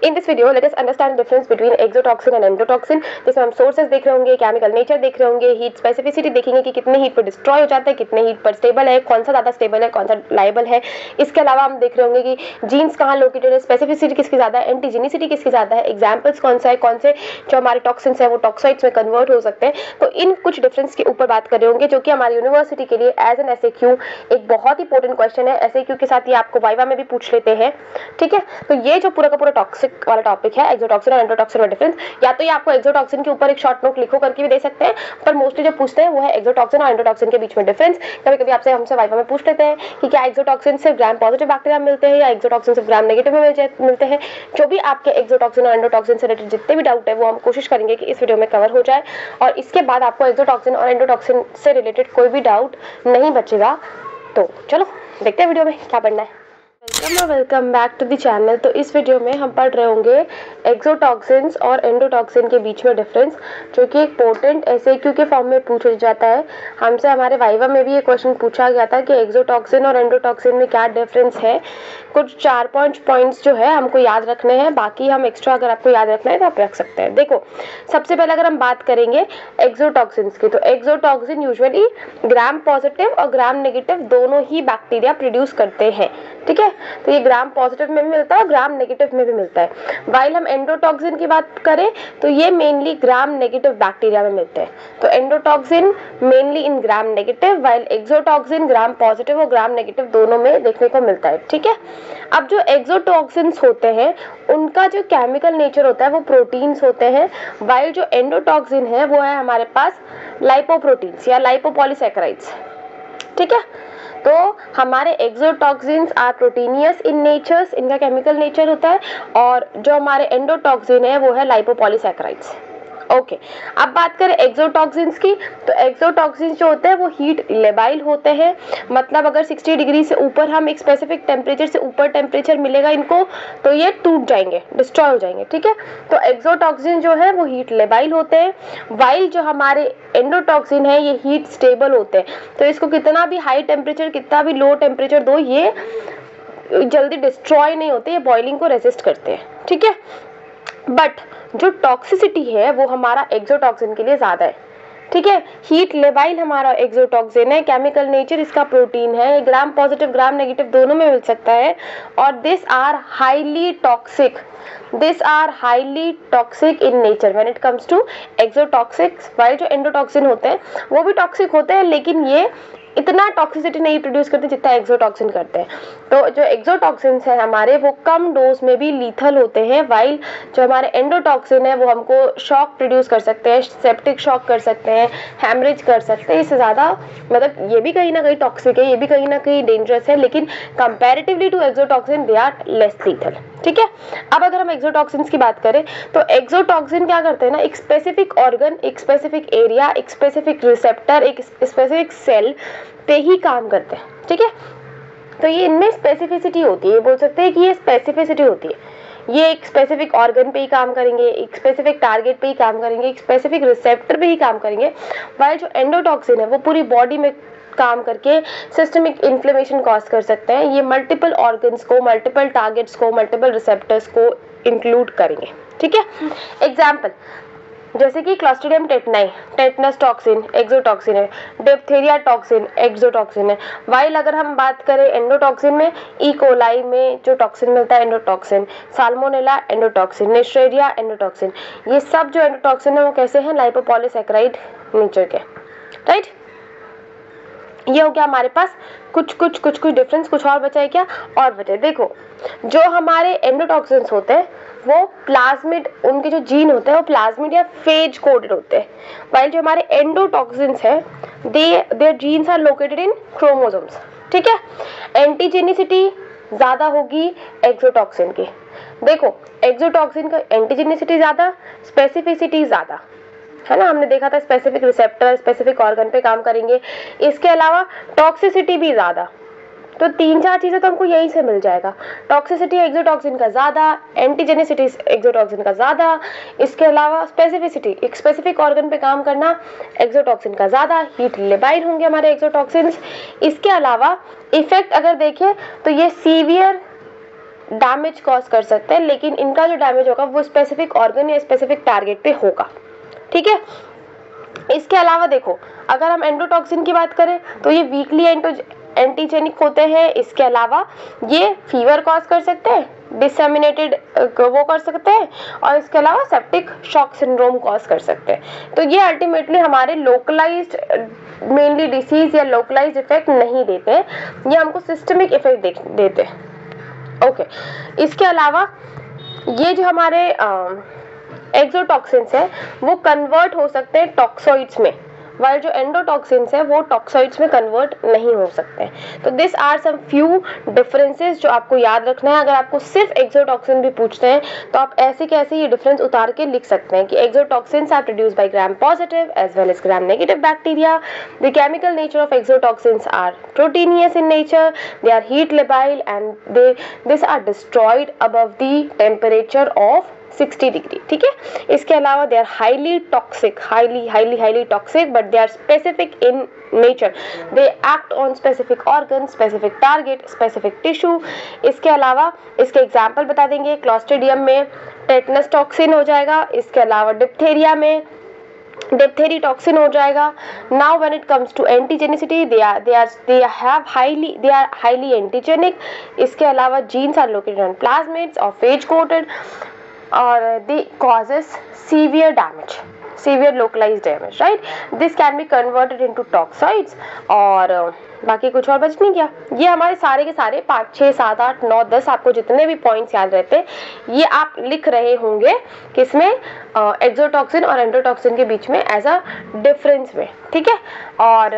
In this video let us understand difference between exotoxin and endotoxin, जिसमें हम sources देख रहे होंगे, केमिकल नेचर देख रहे होंगे, हीट स्पेसिफिसिटी देखेंगे कि कितने हीट पर डिस्ट्रॉय हो जाता है, कितने हीट पर स्टेबल है, कौन सा ज़्यादा स्टेबल है, कौन सा लाइबल है। इसके अलावा हम देख रहे होंगे कि जीन्स कहाँ लोकेटेड है, स्पेसिफिसिटी किसकी ज़्यादा है, एंटीजेनिसिटी किसकी ज़्यादा है, एग्जाम्पल्स कौन सा है, कौन से जो हमारे टॉक्सिन्स है वो टॉक्साइड्स में कन्वर्ट हो सकते हैं। तो इन कुछ डिफरेंस के ऊपर बात कर रहे होंगे, जो कि हमारी यूनिवर्सिटी के लिए एज एन SAQ एक बहुत ही इंपॉर्टेंट क्वेश्चन है। SAQ के साथ ये आपको वाइवा में भी पूछ लेते हैं, ठीक है। तो ये जो पूरा का पूरा टॉक्सिक वाला टॉपिक है, एक्सोटॉक्सिन और एंडोटॉक्सिन में डिफरेंस, या तो ये आपको एक्सोटॉक्सिन के ऊपर एक शॉर्ट नोट लिखो करके भी दे सकते हैं, पर मोस्टली जो पूछते हैं वो है एक्सोटॉक्सिन और एंडोटॉक्सिन के बीच में डिफरेंस। कभी कभी आपसे हमसे वाइवा में पूछ लेते हैं कि क्या एक्सोटॉक्सिन सिर्फ ग्राम पॉजिटिव बैक्टीरिया मिलते हैं या एक्सोटॉक्सिन सिर्फ ग्राम नेगेटिव में मिलते हैं। जो भी आपके एक्सोटॉक्सिन और एंडोटॉक्सिन से रिलेटेड जितने भी डाउट है वो हम कोशिश करेंगे कि इस वीडियो में कवर हो जाए, और इसके बाद आपको एक्सोटॉक्सिन और एंडोटॉक्सिन से रिलेटेड कोई भी डाउट नहीं बचेगा। तो चलो देखते हैं वीडियो में क्या पढ़ना है। Welcome back to the channel. तो इस वीडियो में हम पढ़ रहे होंगे एक्सोटॉक्सिन्स और एंडोटॉक्सिन के बीच में डिफरेंस, जो कि एक पोटेंट SAQ के फॉर्म में पूछा जाता है। हमसे हमारे वाइवा में भी ये क्वेश्चन पूछा गया था कि एक्सोटॉक्सिन और एंडोटॉक्सिन में क्या डिफरेंस है। कुछ 4-5 पॉइंट्स जो है हमको याद रखने हैं, बाकी हम एक्स्ट्रा अगर आपको याद रखना है तो आप रख सकते हैं। देखो, सबसे पहले अगर हम बात करेंगे एक्सोटॉक्सिन्स की, तो एक्सोटॉक्सिन यूजुअली ग्राम पॉजिटिव और ग्राम नेगेटिव दोनों ही बैक्टीरिया प्रोड्यूस करते हैं, ठीक है। तो ये ग्राम पॉजिटिव में भी मिलता है और ग्राम नेगेटिव में भी मिलता है। वाइल हम एंडोटॉक्सिन की बात करें तो ये मेनली ग्राम नेगेटिव बैक्टीरिया में मिलते हैं। तो एंडोटॉक्सिन मेनली इन gram negative, while exotoxin gram positive और ग्राम नेगेटिव दोनों में देखने को मिलता है, ठीक है। अब जो एक्सोटॉक्सिन्स होते हैं उनका जो केमिकल नेचर होता है वो प्रोटीन्स होते हैं, वाइल जो एंडोटॉक्सिन है वो है हमारे पास लाइपोप्रोटीन्स या लाइपोपॉलीसैकेराइड्स, ठीक है। तो हमारे exotoxins are proteinaceous in natures, इनका केमिकल नेचर होता है, और जो हमारे एंडोटॉक्सिन है वो है लाइपोपॉलीसैकेराइड्स। ओके, अब बात करें एक्सोटॉक्सिन्स की, तो एक्सोटॉक्सिन्स जो होते हैं वो हीट लेबाइल होते हैं, मतलब अगर 60 डिग्री से ऊपर हम एक स्पेसिफिक टेम्परेचर से ऊपर टेम्परेचर मिलेगा इनको तो ये टूट जाएंगे, डिस्ट्रॉय हो जाएंगे, ठीक है। तो एक्सोटॉक्सिन जो है वो हीट लेबाइल होते हैं, वाइल जो हमारे एंडोटॉक्सिन है ये हीट स्टेबल होते हैं। तो इसको कितना भी हाई टेम्परेचर कितना भी लो टेम्परेचर दो ये जल्दी डिस्ट्रॉय नहीं होते, ये बॉइलिंग को रेजिस्ट करते हैं, ठीक है। बट जो टॉक्सिसिटी है वो हमारा एक्सोटॉक्सिन के लिए ज़्यादा है, ठीक है। हीट लेबाइल हमारा एक्सोटॉक्सिन है, केमिकल नेचर इसका प्रोटीन है, ग्राम पॉजिटिव ग्राम नेगेटिव दोनों में मिल सकता है, और this are highly toxic in nature when it comes to exotoxics. While जो एंडोटॉक्सिन होते हैं वो भी टॉक्सिक होते हैं, लेकिन ये इतना टॉक्सिसिटी नहीं प्रोड्यूस करते जितना एक्सोटॉक्सिन करते हैं। तो जो एक्सोटॉक्सिन्स हैं हमारे वो कम डोज में भी लीथल होते हैं, वाइल जो हमारे एंडोटॉक्सिन है वो हमको शॉक प्रोड्यूस कर सकते हैं, सेप्टिक शॉक कर सकते हैं, हैमरेज कर सकते हैं। इससे ज़्यादा मतलब ये भी कहीं ना कहीं टॉक्सिक है, ये भी कहीं ना कहीं डेंजरस है, लेकिन comparatively to exotoxin they are less lethal, ठीक है। अब अगर हम एक्सोटॉक्सिन्स की बात करें तो एक्सोटॉक्सिन क्या करते हैं ना, एक स्पेसिफिक ऑर्गन, एक स्पेसिफिक एरिया, एक स्पेसिफिक रिसेप्टर, एक स्पेसिफिक सेल पे ही काम करते हैं, ठीक है। तो ये इनमें स्पेसिफिसिटी होती है, बोल सकते हैं कि ये स्पेसिफिसिटी होती है। ये एक स्पेसिफिक ऑर्गन पे ही काम करेंगे, एक स्पेसिफिक टारगेट पे ही काम करेंगे, एक स्पेसिफिक रिसेप्टर पे ही काम करेंगे, वाइल जो एंडोटॉक्सिन है वो पूरी बॉडी में काम करके सिस्टमिक इन्फ्लेमेशन कॉज कर सकते हैं। ये मल्टीपल ऑर्गन्स को, मल्टीपल टारगेट्स को, मल्टीपल रिसेप्टर्स को इंक्लूड करेंगे, ठीक है। एग्जाम्पल जैसे कि क्लॉस्ट्रिडियम टेटनाई, टेटनस टॉक्सिन एक्सोटॉक्सिन है, डिप्थीरिया टॉक्सिन एक्सोटॉक्सिन है। वाइल अगर हम बात करें एंडोटॉक्सिन में, ई कोलाई में जो टॉक्सिन मिलता है एंडोटॉक्सिन, साल्मोनेला एंडोटॉक्सिन, नेस्ट्रेरिया एंडोटॉक्सिन, ये सब जो एंडोटॉक्सिन है वो कैसे हैं, लाइपोपॉलीसैकेराइड नेचर के, राइट। ये हो गया हमारे पास कुछ डिफरेंस। कुछ और बचा है क्या? और बचा है, देखो जो हमारे एंडोटॉक्सिन्स होते हैं वो प्लाज्मिड, उनके जो जीन होते हैं वो प्लाज्मिड या फेज कोडेड होते हैं, वाइल जो हमारे एंडोटॉक्सिन्स है their genes are located in chromosomes, ठीक है। एंटीजेनिसिटी ज़्यादा होगी एक्सोटॉक्सिन की। देखो एक्सोटॉक्सिन का एंटीजेनिसिटी ज़्यादा, स्पेसिफिसिटी ज़्यादा, है ना। हमने देखा था स्पेसिफिक रिसेप्टर स्पेसिफिक ऑर्गन पे काम करेंगे। इसके अलावा टॉक्सिसिटी भी ज़्यादा, तो 3-4 चीज़ें तो हमको यहीं से मिल जाएगा। टॉक्सिसिटी एक्सोटॉक्सिन का ज़्यादा, एंटीजेनिसिटी एक्सोटॉक्सिन का ज़्यादा, इसके अलावा स्पेसिफिसिटी, एक स्पेसिफिक ऑर्गन पे काम करना एक्सोटॉक्सिन का ज़्यादा, हीट लेबाइल होंगे हमारे एक्सोटॉक्सिन्स। इसके अलावा इफेक्ट अगर देखें तो ये सीवियर डैमेज कॉज कर सकते हैं, लेकिन इनका जो डैमेज होगा वो स्पेसिफिक ऑर्गन या स्पेसिफिक टारगेट पे होगा, ठीक है। इसके अलावा देखो, अगर हम एंडोटॉक्सिन की बात करें तो ये वीकली एंटीजेनिक होते हैं। इसके अलावा ये फीवर कॉज कर सकते हैं, डिसेमिनेटेड वो कर सकते हैं, और इसके अलावा सेप्टिक शॉक सिंड्रोम कॉज कर सकते हैं। तो ये अल्टीमेटली हमारे लोकलाइज्ड मेनली डिसीज या लोकलाइज्ड इफेक्ट नहीं देते, ये हमको सिस्टमिक इफेक्ट देते हैं। ओके, इसके अलावा ये जो हमारे एक्सोटॉक्सिन्स है वो कन्वर्ट हो सकते हैं टॉक्सोइड्स में, वाइल जो एंडोटॉक्सिन्स है वो टॉक्सोइड्स में कन्वर्ट नहीं हो सकते हैं। तो this are some few differences जो आपको याद रखना है। अगर आपको सिर्फ एक्सोटॉक्सिन भी पूछते हैं तो आप ऐसे कैसे ये डिफरेंस उतार के लिख सकते हैं कि exotoxins are produced by gram positive as well as gram negative bacteria. The chemical nature of exotoxins are proteinaceous in nature, they are heat labile and this are destroyed above the temperature of 60 degree, ठीक है। इसके अलावा दे are highly toxic, highly toxic, but they are specific in nature, they act on specific organ, specific target, specific tissue. इसके अलावा इसके example बता देंगे, क्लॉस्ट्रिडियम में टेटनस टॉक्सिन हो जाएगा, इसके अलावा डिप्थेरिया में डिप्थेरी टॉक्सिन हो जाएगा। Now when it comes to antigenicity, they are highly antigenic. इसके अलावा genes are located on plasmids और phage coated, or they causes severe damage, severe localized damage, right? This can be converted into toxoids और बाकी कुछ और बच नहीं गया। ये हमारे सारे के सारे 5, 6, 7, 8, 9, 10 आपको जितने भी पॉइंट्स याद रहते हैं ये आप लिख रहे होंगे किसमें, एक्सोटॉक्सिन और एंडोटॉक्सिन के बीच में एज अ डिफरेंस में, ठीक है। और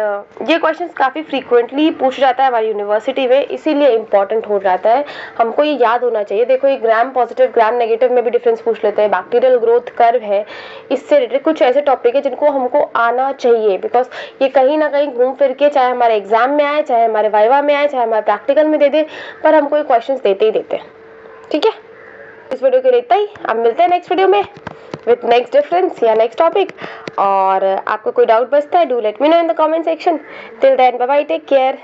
ये क्वेश्चंस काफ़ी फ्रीक्वेंटली पूछ जाता है हमारी यूनिवर्सिटी में, इसीलिए इंपॉर्टेंट हो जाता है, हमको ये याद होना चाहिए। देखो ये ग्राम पॉजिटिव ग्राम नेगेटिव में भी डिफरेंस पूछ लेते हैं, बैक्टीरियल ग्रोथ कर्व है, इससे रिलेटेड कुछ ऐसे टॉपिक है जिनको हमको आना चाहिए, बिकॉज ये कहीं ना कहीं घूम फिर के चाहे हमारे एग्जाम में आए, चाहे हमारे वाइवा में आए, चाहे हमारे प्रैक्टिकल में दे दे, पर हमको ये क्वेश्चंस देते ही देते हैं, ठीक है। इस वीडियो के लिए इतना ही, अब मिलते हैं नेक्स्ट वीडियो में विथ नेक्स्ट डिफरेंस या नेक्स्ट टॉपिक। और आपको कोई डाउट बचता है, do let me know in the comment section. Till then bye bye, take care.